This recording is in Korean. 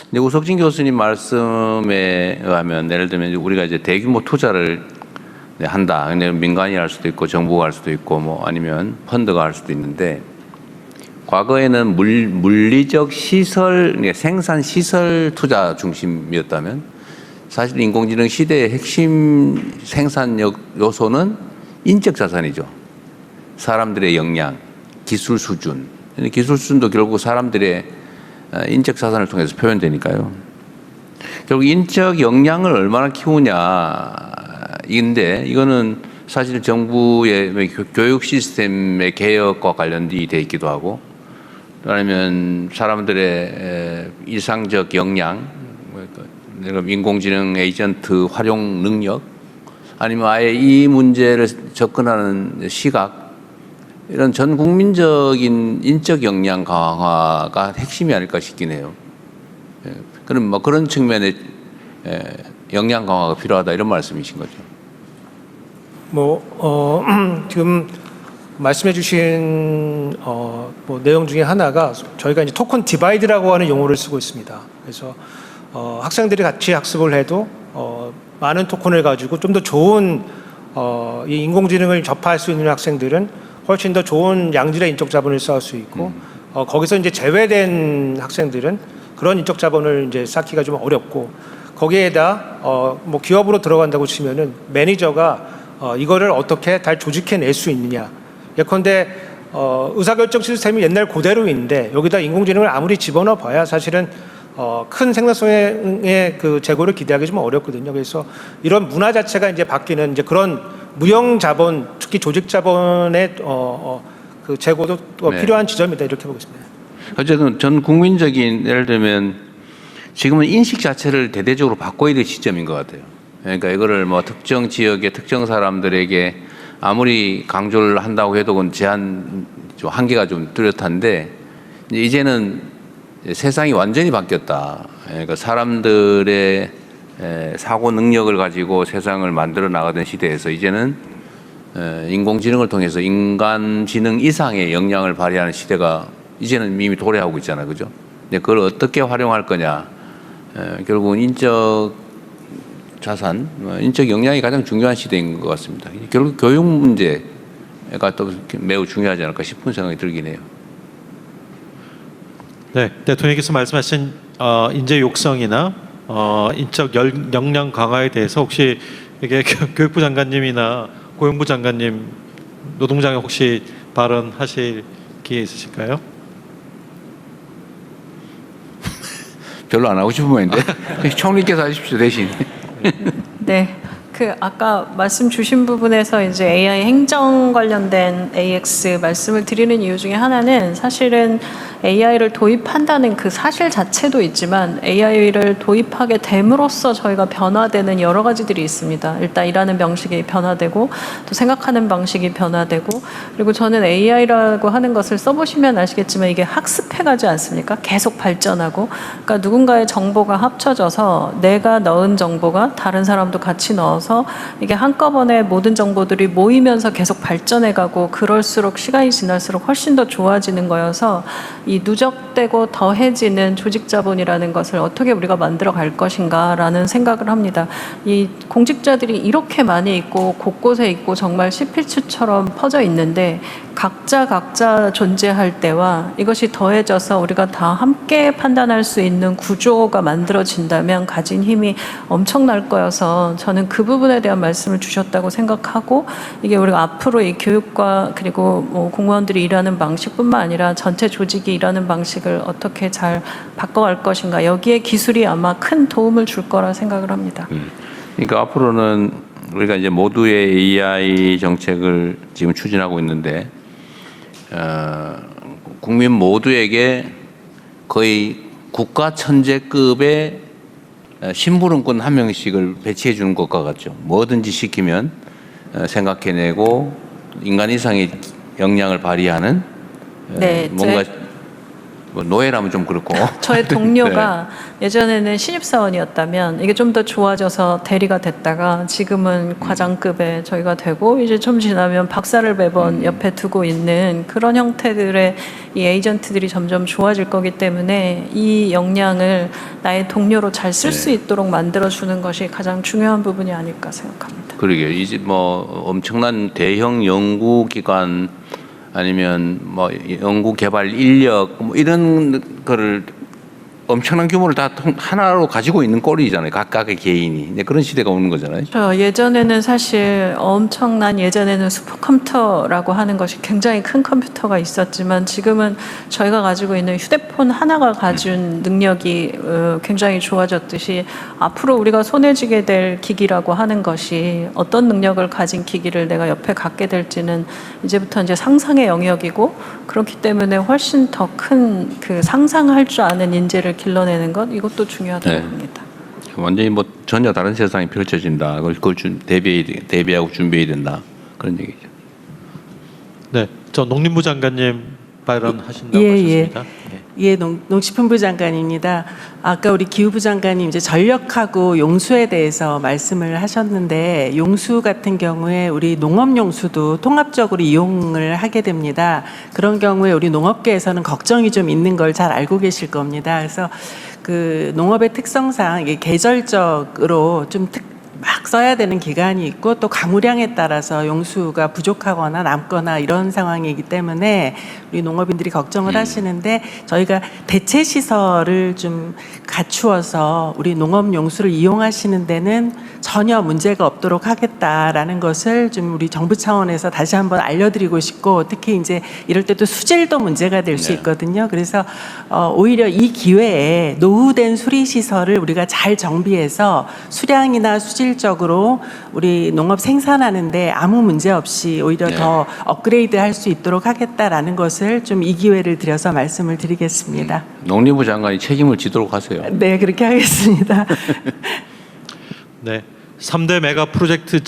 근데 우석진 교수님 말씀에 의하면 예를 들면 우리가 이제 대규모 투자를 한다. 근데 민간이 할 수도 있고 정부가 할 수도 있고 뭐 아니면 펀드가 할 수도 있는데 과거에는 물리적 시설, 생산 시설 투자 중심이었다면 사실 인공지능 시대의 핵심 생산 요소는 인적 자산이죠. 사람들의 역량, 기술 수준. 기술 수준도 결국 사람들의 인적 자산을 통해서 표현되니까요. 결국 인적 역량을 얼마나 키우냐인데 이거는 사실 정부의 교육 시스템의 개혁과 관련이 돼 있기도 하고 또 아니면 사람들의 일상적 역량, 인공지능 에이전트 활용 능력 아니면 아예 이 문제를 접근하는 시각 이런 전 국민적인 인적 역량 강화가 핵심이 아닐까 싶긴 해요. 그럼 뭐 그런 측면에 역량 강화가 필요하다 이런 말씀이신 거죠. 지금 말씀해주신 내용 중에 하나가 저희가 이제 토큰 디바이드라고 하는 용어를 쓰고 있습니다. 그래서 학생들이 같이 학습을 해도 많은 토큰을 가지고 좀 더 좋은 이 인공지능을 접할 수 있는 학생들은 훨씬 더 좋은 양질의 인적 자본을 쌓을 수 있고 거기서 이제 제외된 학생들은 그런 인적 자본을 이제 쌓기가 좀 어렵고 거기에다 뭐 기업으로 들어간다고 치면은 매니저가 이거를 어떻게 잘 조직해낼 수 있느냐. 예컨대 의사결정 시스템이 옛날 그대로인데 여기다 인공지능을 아무리 집어넣어 봐야 사실은 큰 생산성의 그 재고를 기대하기 좀 어렵거든요. 그래서 이런 문화 자체가 이제 바뀌는 이제 그런 무형 자본, 특히 조직 자본의 그 재고도 필요한 지점이다 이렇게 보고 있습니다. 어쨌든 전 국민적인 예를 들면 지금은 인식 자체를 대대적으로 바꿔야 될 시점인 것 같아요. 그러니까 이거를 뭐 특정 지역의 특정 사람들에게 아무리 강조를 한다고 해도 그건 제한 좀 한계가 좀 뚜렷한데 이제는 세상이 완전히 바뀌었다. 그러니까 사람들의 사고 능력을 가지고 세상을 만들어 나가던 시대에서 이제는 인공지능을 통해서 인간 지능 이상의 역량을 발휘하는 시대가 이제는 이미 도래하고 있잖아요, 그죠? 근데 그걸 어떻게 활용할 거냐, 결국은 인적 자산, 인적 역량이 가장 중요한 시대인 것 같습니다. 결국 교육 문제가 또 매우 중요하지 않을까 싶은 생각이 들긴 해요. 네, 대통령께서 말씀하신 인재 육성이나 인적 역량 강화에 대해서 혹시 이게 교육부 장관님이나 고용부 장관님, 노동장에 혹시 발언하실 기회 있으실까요? 별로 안 하고 싶은 모양인데 총리께서 하십시오 대신. 네. 아까 말씀 주신 부분에서 이제 AI 행정 관련된 AX 말씀을 드리는 이유 중에 하나는 사실은 AI를 도입한다는 그 사실 자체도 있지만 AI를 도입하게 됨으로써 저희가 변화되는 여러 가지들이 있습니다. 일단 일하는 방식이 변화되고 또 생각하는 방식이 변화되고 그리고 저는 AI라고 하는 것을 써보시면 아시겠지만 이게 학습해가지 않습니까? 계속 발전하고 그러니까 누군가의 정보가 합쳐져서 내가 넣은 정보가 다른 사람도 같이 넣어서 이게 한꺼번에 모든 정보들이 모이면서 계속 발전해가고 그럴수록 시간이 지날수록 훨씬 더 좋아지는 거여서 이 누적되고 더해지는 조직자본이라는 것을 어떻게 우리가 만들어 갈 것인가라는 생각을 합니다. 이 공직자들이 이렇게 많이 있고 곳곳에 있고 정말 시필추처럼 퍼져 있는데 각자 존재할 때와 이것이 더해져서 우리가 다 함께 판단할 수 있는 구조가 만들어진다면 가진 힘이 엄청날 거여서 저는 그 부분에 대한 말씀을 주셨다고 생각하고 이게 우리가 앞으로 이 교육과 그리고 뭐 공무원들이 일하는 방식뿐만 아니라 전체 조직이 일하는 방식을 어떻게 잘 바꿔갈 것인가 여기에 기술이 아마 큰 도움을 줄 거라 생각을 합니다. 그러니까 앞으로는 우리가 이제 모두의 AI 정책을 지금 추진하고 있는데 국민 모두에게 거의 국가 천재급의 심부름꾼 한 명씩을 배치해 주는 것과 같죠. 뭐든지 시키면 생각해내고 인간 이상의 역량을 발휘하는 네, 뭔가 뭐 노예라면 좀 그렇고. 저의 동료가 예전에는 신입사원이었다면 이게 좀 더 좋아져서 대리가 됐다가 지금은 과장급에 저희가 되고 이제 좀 지나면 박사를 매번 옆에 두고 있는 그런 형태들의 이 에이전트들이 점점 좋아질 거기 때문에 이 역량을 나의 동료로 잘 쓸 수 있도록 만들어주는 것이 가장 중요한 부분이 아닐까 생각합니다. 그러게 이제 뭐 엄청난 대형 연구기관 아니면 뭐 연구 개발 인력 뭐 이런 거를 엄청난 규모를 다 하나로 가지고 있는 꼴이잖아요. 각각의 개인이. 이제 그런 시대가 오는 거잖아요. 저 예전에는 사실 예전에는 슈퍼컴퓨터라고 하는 것이 굉장히 큰 컴퓨터가 있었지만 지금은 저희가 가지고 있는 휴대폰 하나가 가진 능력이 굉장히 좋아졌듯이 앞으로 우리가 손에 쥐게 될 기기라고 하는 것이 어떤 능력을 가진 기기를 내가 옆에 갖게 될지는 이제부터 이제 상상의 영역이고 그렇기 때문에 훨씬 더 큰 그 상상할 줄 아는 인재를 길러내는 것 이것도 중요하다고 네. 봅니다. 완전히 뭐 전혀 다른 세상이 펼쳐진다. 그걸 대비하고 준비해야 된다. 그런 얘기죠. 네, 저 농림부 장관님 발언하신다고 예, 하셨습니다. 예, 농식품부 장관입니다. 아까 우리 기후부 장관님 이제 전력하고 용수에 대해서 말씀을 하셨는데 용수 같은 경우에 우리 농업 용수도 통합적으로 이용을 하게 됩니다. 그런 경우에 우리 농업계에서는 걱정이 좀 있는 걸 잘 알고 계실 겁니다. 그래서 그 농업의 특성상 이게 계절적으로 막 써야 되는 기간이 있고 또 가무량에 따라서 용수가 부족하거나 남거나 이런 상황이기 때문에 우리 농업인들이 걱정을 하시는데 저희가 대체 시설을 좀 갖추어서 우리 농업 용수를 이용하시는 데는 전혀 문제가 없도록 하겠다라는 것을 좀 우리 정부 차원에서 다시 한번 알려드리고 싶고 특히 이제 이럴 때 또 수질도 문제가 될 수 있거든요. 그래서 오히려 이 기회에 노후된 수리 시설을 우리가 잘 정비해서 수량이나 수질적으로 우리 농업 생산하는데 아무 문제 없이 오히려 더 업그레이드 할 수 있도록 하겠다라는 것을 좀 이 기회를 들여서 말씀을 드리겠습니다. 농림부 장관이 책임을 지도록 하세요. 네, 그렇게 하겠습니다. 네, 3대 메가 프로젝트